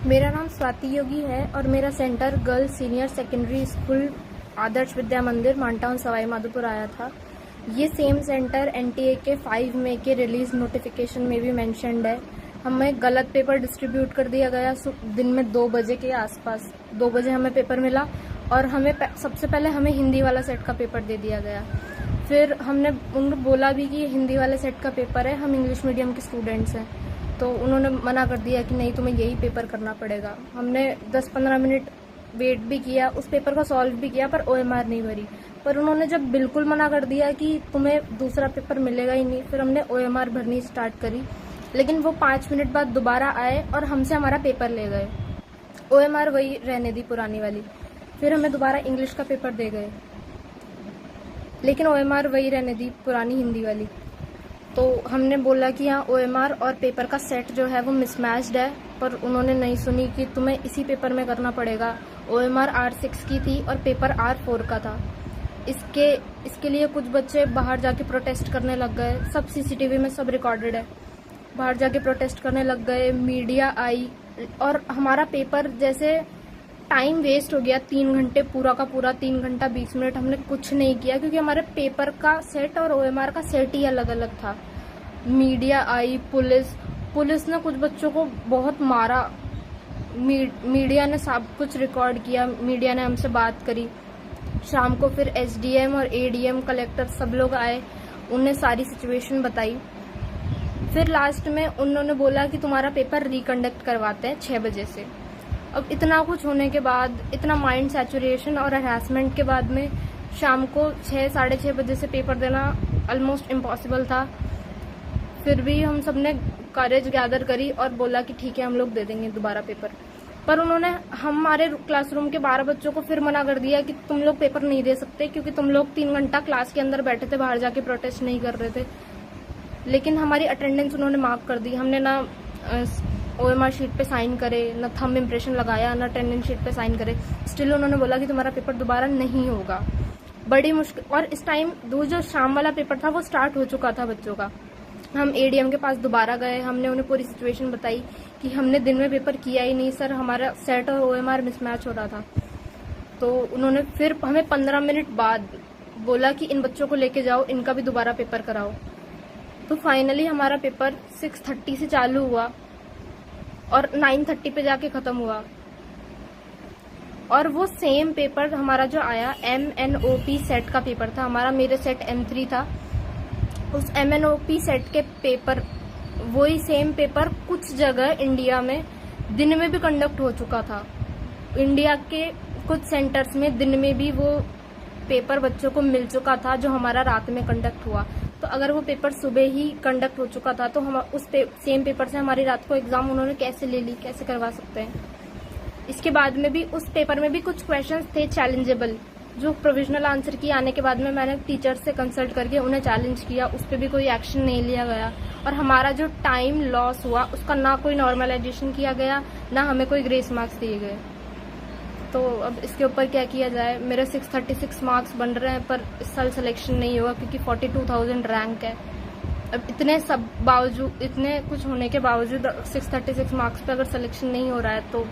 मेरा नाम स्वाति योगी है और मेरा centre girls senior secondary school Adarsh Vidya Mandir Mantown Sawai Madhopur आया था। ये सेम सेंटर एनटीए के 5 मई के रिलीज नोटिफिकेशन में भी मेंशन्ड है। हमें गलत पेपर डिस्ट्रीब्यूट कर दिया गया दिन में 2 बजे के आसपास। 2 बजे हमें पेपर मिला और हमें सबसे पहले हमें हिंदी वाला सेट का पेपर दे दिया गया। फिर हमने उनको बोला भी कि हिंदी वाले सेट का पेपर है, हम इंग्लिश मीडियम के स्टूडेंट्स हैं, तो उन्होंने मना कर दिया कि नहीं, तुम्हें यही पेपर करना पड़ेगा। हमने 10-15 मिनट वेट भी किया, उस पेपर को सॉल्व भी किया, पर ओएमआर नहीं भरी। पर उन्होंने जब बिल्कुल मना कर दिया कि तुम्हें दूसरा पेपर मिलेगा ही नहीं, फिर हमने ओएमआर भरनी स्टार्ट करी। लेकिन वो 5 मिनट बाद दोबारा आए और हमसे हमारा पेपर ले गए। ओएमआर वही रहने दी, पुरानी वाली। फिर हमें दोबारा इंग्लिश का पेपर दे गए, लेकिन ओएमआर वही रहने दी, पुरानी हिंदी वाली। तो हमने बोला कि यहाँ ओएमआर और पेपर का सेट जो है वो मिसमैच्ड है, पर उन्होंने नहीं सुनी कि तुम्हें इसी पेपर में करना पड़ेगा। ओएमआर R6 की थी और पेपर R4 का था। इसके लिए कुछ बच्चे बाहर जाके प्रोटेस्ट करने लग गए। सब सीसीटीवी में सब रिकॉर्डेड है। बाहर जाके प्रोटेस्ट करने लग गए, मीडिया आई और हमारा पेपर जैसे टाइम वेस्ट हो गया। 3 घंटे पूरा का पूरा 3 घंटा 20 मिनट हमने कुछ नहीं किया, क्योंकि हमारे पेपर का सेट और ओएमआर का सेट ही अलग अलग था। मीडिया आई, पुलिस ने कुछ बच्चों को बहुत मारा। मीडिया ने सब कुछ रिकॉर्ड किया, मीडिया ने हमसे बात करी। शाम को फिर एसडीएम और एडीएम, कलेक्टर सब लोग आए, उन्हें सारी सिचुएशन बताई। फिर लास्ट में उन्होंने बोला कि तुम्हारा पेपर रिकंडक्ट करवाते हैं 6 बजे से। अब इतना कुछ होने के बाद, इतना माइंड सैचुरेशन और हरासमेंट के बाद में शाम को 6-6:30 बजे से पेपर देना ऑलमोस्ट इम्पॉसिबल था। फिर भी हम सब ने करेज गैदर करी और बोला कि ठीक है, हम लोग दे देंगे दोबारा पेपर। पर उन्होंने हमारे क्लासरूम के 12 बच्चों को फिर मना कर दिया कि तुम लोग पेपर नहीं दे सकते, क्योंकि तुम लोग 3 घंटा क्लास के अंदर बैठे थे, बाहर जाके प्रोटेस्ट नहीं कर रहे थे। लेकिन हमारी अटेंडेंस उन्होंने मार्क कर दी। हमने ना ओएमआर शीट पे साइन करे, न थंब इम्प्रेशन लगाया, न अटेंडेंस शीट पे साइन करे। स्टिल उन्होंने बोला कि तुम्हारा पेपर दोबारा नहीं होगा। बड़ी मुश्किल। और इस टाइम जो शाम वाला पेपर था वो स्टार्ट हो चुका था बच्चों का। हम एडीएम के पास दोबारा गए, हमने उन्हें पूरी सिचुएशन बताई कि हमने दिन में पेपर किया ही नहीं सर, हमारा सेट और ओएमआर मिसमैच हो रहा था। तो उन्होंने फिर हमें 15 मिनट बाद बोला कि इन बच्चों को लेके जाओ, इनका भी दोबारा पेपर कराओ। तो फाइनली हमारा पेपर 6:30 से चालू हुआ और 9:30 पे जाके खत्म हुआ। और वो सेम पेपर हमारा जो आया MNOP सेट का पेपर था हमारा, मेरे सेट M3 था। उस MNOP सेट के पेपर, वही सेम पेपर कुछ जगह इंडिया में दिन में भी कंडक्ट हो चुका था। इंडिया के कुछ सेंटर्स में दिन में भी वो पेपर बच्चों को मिल चुका था, जो हमारा रात में कंडक्ट हुआ। तो अगर वो पेपर सुबह ही कंडक्ट हो चुका था तो हम उस सेम पेपर से हमारी रात को एग्जाम उन्होंने कैसे ले ली, कैसे करवा सकते हैं। इसके बाद में भी उस पेपर में भी कुछ क्वेश्चंस थे चैलेंजेबल, जो प्रोविजनल आंसर की आने के बाद में मैंने टीचर्स से कंसल्ट करके उन्हें चैलेंज किया। उस पर भी कोई एक्शन नहीं लिया गया और हमारा जो टाइम लॉस हुआ उसका ना कोई नॉर्मलाइजेशन किया गया, ना हमें कोई ग्रेस मार्क्स दिए गए। तो अब इसके ऊपर क्या किया जाए। मेरे 636 मार्क्स बन रहे हैं, पर इस साल सिलेक्शन नहीं हुआ क्योंकि 42,000 रैंक है। अब इतने कुछ होने के बावजूद 636 मार्क्स पे अगर सिलेक्शन नहीं हो रहा है तो